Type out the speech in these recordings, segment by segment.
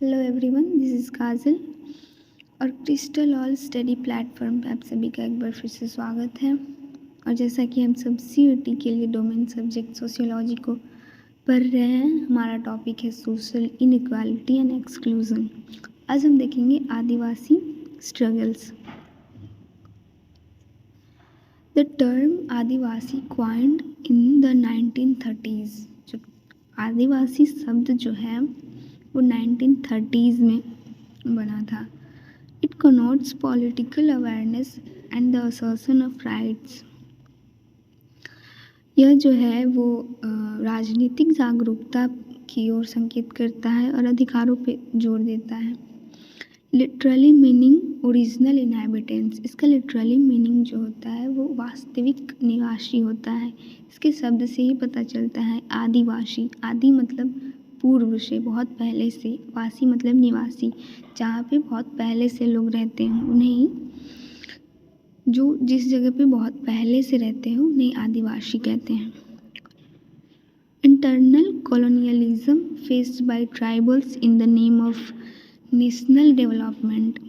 Hello everyone, this is काजल और crystal all study platform पे आप सभी का एक बार फिर से स्वागत है। और जैसा कि हम सब CUET के लिए डोमेन सब्जेक्ट सोशियोलॉजी को पढ़ रहे हैं, हमारा टॉपिक है सोशल इनइक्वालिटी एंड एक्सक्लूजन। आज हम देखेंगे Adivasi struggles. The term Adivasi coined in the 1930s। जो आदिवासी शब्द जो है वो 1930s में बना था। It connotes political awareness and the assertion of rights। यह जो है वो राजनीतिक जागरूकता की ओर संकेत करता है और अधिकारों पे जोर देता है। Literally meaning original inhabitants. इसका लिटरली मीनिंग जो होता है वो वास्तविक निवासी होता है। इसके शब्द से ही पता चलता है। आदिवासी, आदि मतलब पूर्व से, बहुत पहले से, वासी मतलब निवासी, जहाँ पे बहुत पहले से लोग रहते हैं उन्हें, जो जिस जगह पे बहुत पहले से रहते हैं उन्हें आदिवासी कहते हैं। Internal colonialism faced by tribals in the name of national development.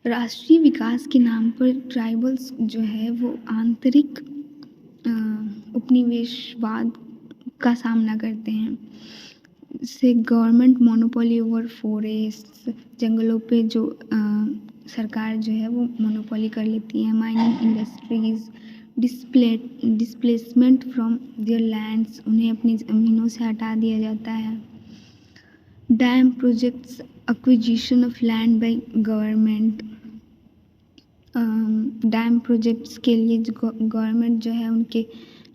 राष्ट्रीय विकास के नाम पर ट्राइबल्स जो है वो आंतरिक उपनिवेशवाद का सामना करते हैं। से गवर्नमेंट मोनोपोली ओवर फॉरेस्ट, जंगलों पे जो सरकार जो है वो मोनोपोली कर लेती है। Mining industries, displacement from there lands, उन्हें अपनी ज़मीनों से हटा दिया जाता है। Dam projects, acquisition of land by government. Dam projects के लिए जो गवर्नमेंट जो है उनके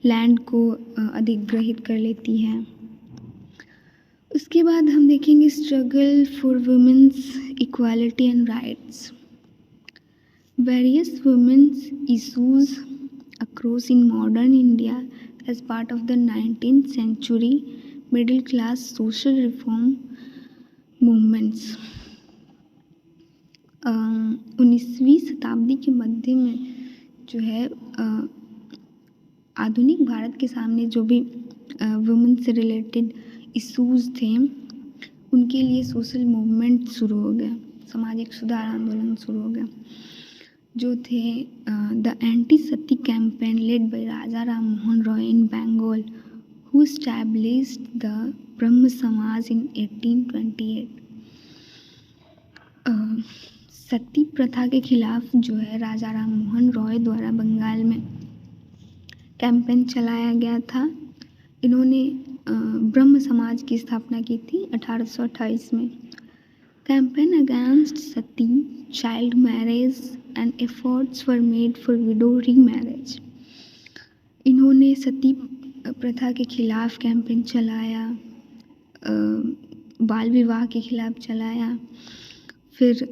लैंड को अधिग्रहित कर लेती है। उसके बाद हम देखेंगे struggle for women's equality and rights. Various women's issues across in modern India as part of the 19th century middle class social reform movements. 19वीं शताब्दी के मध्य में जो है आधुनिक भारत के सामने जो भी वुमेन से रिलेटेड इश्यूज़ थे उनके लिए सोशल मूवमेंट शुरू हो गया, सामाजिक सुधार आंदोलन शुरू हो गया, जो थे the anti sati campaign led by Raja Ram Mohan Roy in Bengal, who established the Brahmo Samaj इन 1828। सती प्रथा के खिलाफ जो है राजा राम मोहन रॉय द्वारा बंगाल में कैंपेन चलाया गया था। इन्होंने ब्रह्म समाज की स्थापना की थी 1828 में। Campaign against Sati, child marriage and efforts were made for widow remarriage. इन्होंने सती प्रथा के खिलाफ कैंपेन चलाया, बाल विवाह के खिलाफ चलाया, फिर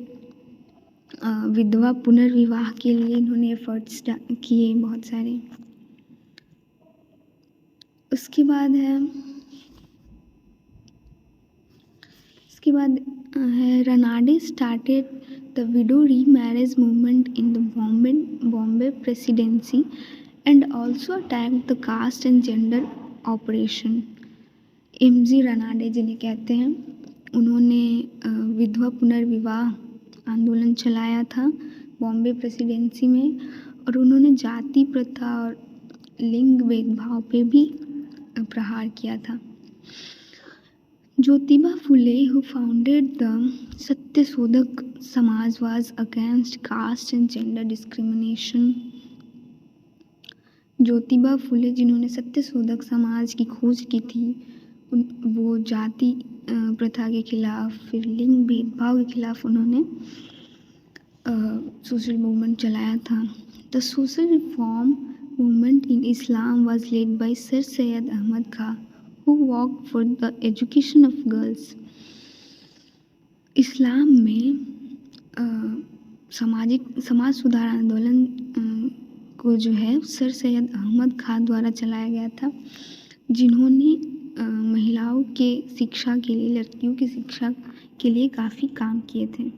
विधवा पुनर्विवाह के लिए इन्होंने एफर्ट्स किए बहुत सारे। उसके बाद है Ranade started the widow remarriage movement in the Bombay presidency and also attacked the caste and gender oppression. MG Ranade जिन्हें कहते हैं, उन्होंने विधवा पुनर्विवाह आंदोलन चलाया था बॉम्बे प्रेसिडेंसी में, और उन्होंने जाति प्रथा और लिंग भेदभाव पे भी प्रहार किया था। Jyotiba Phule who founded the Satyashodhak Samaj was against caste and gender discrimination. Jyotiba Phule जिन्होंने सत्यशोधक समाज की खोज की थी, वो जाति प्रथा के खिलाफ, फिर लिंग भेदभाव के खिलाफ उन्होंने सोशल मूवमेंट चलाया था। The social reform movement in Islam was led by Sir Syed Ahmad Khan, who worked for the education of girls। इस्लाम में समाज सुधार आंदोलन को जो है सर सैयद अहमद खान द्वारा चलाया गया था, जिन्होंने महिलाओं के शिक्षा के लिए, लड़कियों की शिक्षा के लिए काफ़ी काम किए थे।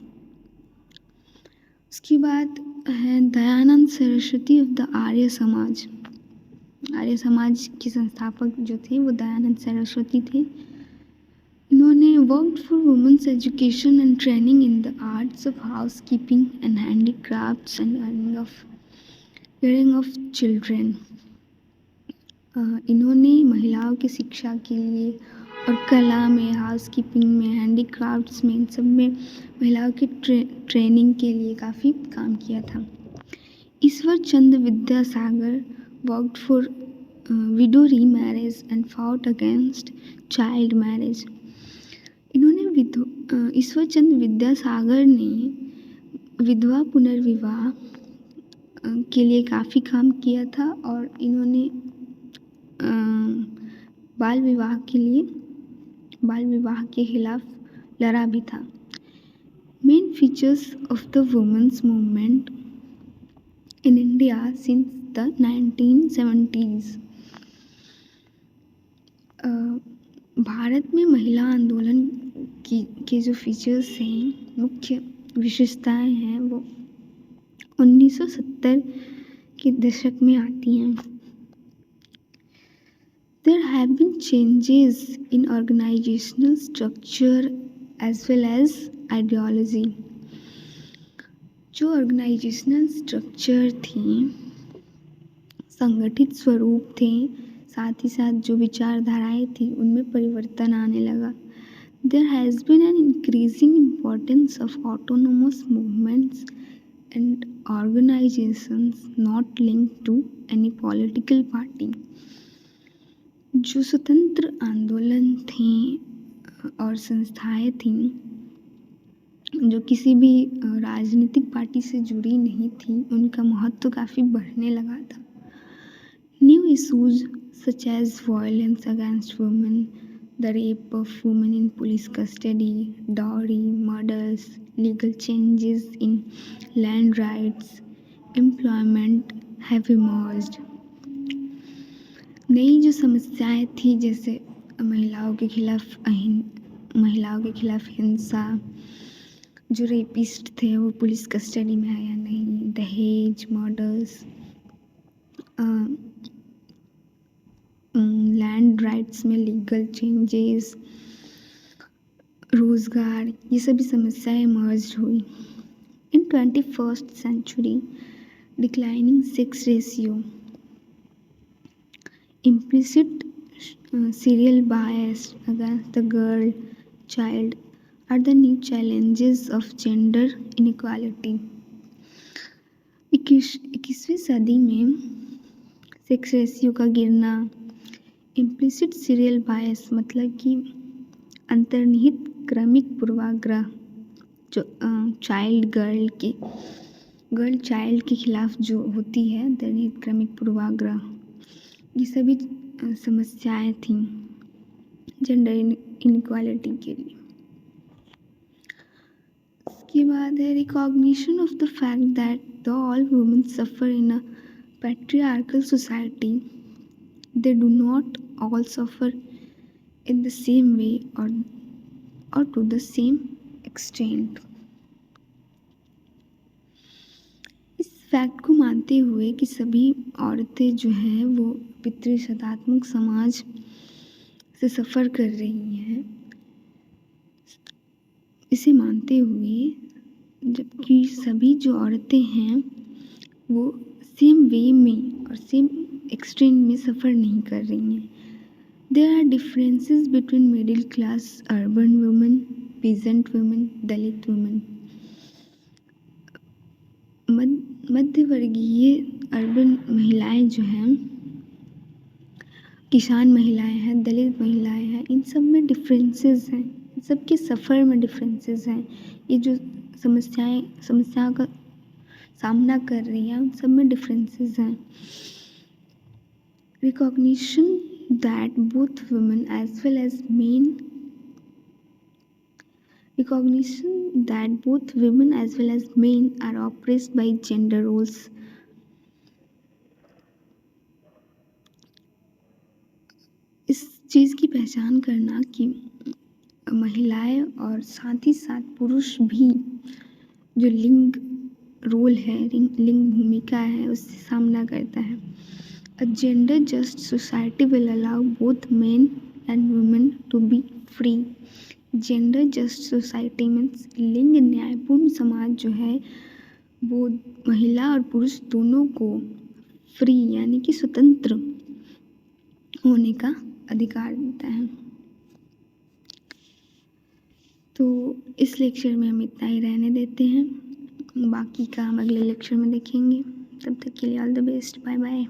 उसके बाद है दयानंद सरस्वती ऑफ द आर्य समाज। आर्य समाज के संस्थापक जो थे वो दयानंद सरस्वती थे। इन्होंने worked for women's education and training in the arts of housekeeping and handicrafts and caring of children. इन्होंने महिलाओं की शिक्षा के लिए और कला में, हाउस कीपिंग में, हैंडीक्राफ्ट्स में, इन सब में महिलाओं की ट्रेनिंग के लिए काफ़ी काम किया था। Ishwar Chandra Vidyasagar worked for widow remarriage and fought against child marriage. इन्होंने ईश्वर चंद्र विद्यासागर ने विधवा पुनर्विवाह के लिए काफ़ी काम किया था और इन्होंने बाल विवाह के खिलाफ लड़ा भी था। Main features of the women's movement in India since the 1970s। Bharat में महिला आंदोलन के जो फीचर्स हैं, मुख्य विशेषताएं हैं, वो 1970 के दशक में आती हैं। There have been changes in organizational structure as well as ideology। जो ऑर्गेनाइजेशनल स्ट्रक्चर थी, संगठित स्वरूप थे, साथ ही साथ जो विचारधाराएं थी, उनमें परिवर्तन आने लगा। There has been an increasing importance of autonomous movements and organizations not linked to any political party। जो स्वतंत्र आंदोलन थे और संस्थाएं थीं जो किसी भी राजनीतिक पार्टी से जुड़ी नहीं थी, उनका महत्व काफ़ी बढ़ने लगा था। New issues such as violence against women, the rape of women in police custody, dowry, murders, legal changes in land rights, employment have emerged. नई जो समस्याएं थी, जैसे महिलाओं के खिलाफ हिंसा, जो रेपिस्ट थे वो पुलिस कस्टडी में है या नहीं, दहेज, मर्डर्स, लैंड राइट्स में लीगल चेंजेस, रोज़गार, ये सभी समस्याएं इमर्ज हुई। In 21st century, declining sex ratio, implicit serial bias against the girl child are the new challenges of gender inequality। 21वीं सदी में सेक्स रेशियो का गिरना, इम्प्लिसिट सीरियल बायस मतलब कि अंतर्निहित क्रमिक पूर्वाग्रह, जो गर्ल चाइल्ड के खिलाफ जो होती है, अंतर्निहित क्रमिक पूर्वाग्रह, ये सभी समस्याएं थीं जेंडर इनइक्वालिटी के लिए। इसके बाद है recognition of the fact that the all women suffer in a patriarchal society, they do not all suffer in the same way or to the same extent. Fact को मानते हुए कि सभी औरतें जो हैं वो पितृसत्तात्मक समाज से सफ़र कर रही हैं, इसे मानते हुए जबकि सभी जो औरतें हैं वो सेम वे में और सेम एक्सटेंट में सफ़र नहीं कर रही हैं। There are differences between middle class urban women, peasant women, Dalit women. मध्यवर्गीय अर्बन महिलाएं जो हैं, किसान महिलाएं हैं, दलित महिलाएं हैं, इन सब में डिफरेंसेस हैं, इन सब के सफ़र में डिफरेंसेस हैं। ये जो समस्याओं का सामना कर रही हैं, उन सब में डिफरेंसेस हैं। Recognition that both women as well as men Recognition that both women as well as men are oppressed by gender roles। इस चीज़ की पहचान करना कि महिलाएं और साथ ही साथ पुरुष भी जो लिंग रोल है, लिंग भूमिका है, उससे सामना करता है। A gender just society will allow both men and women to be free. Gender just society means लिंग न्यायपूर्ण समाज जो है वो महिला और पुरुष दोनों को फ्री यानी कि स्वतंत्र होने का अधिकार देता है। तो इस लेक्चर में हम इतना ही रहने देते हैं, बाकी का हम अगले लेक्चर में देखेंगे। तब तक के लिए all the best, bye bye.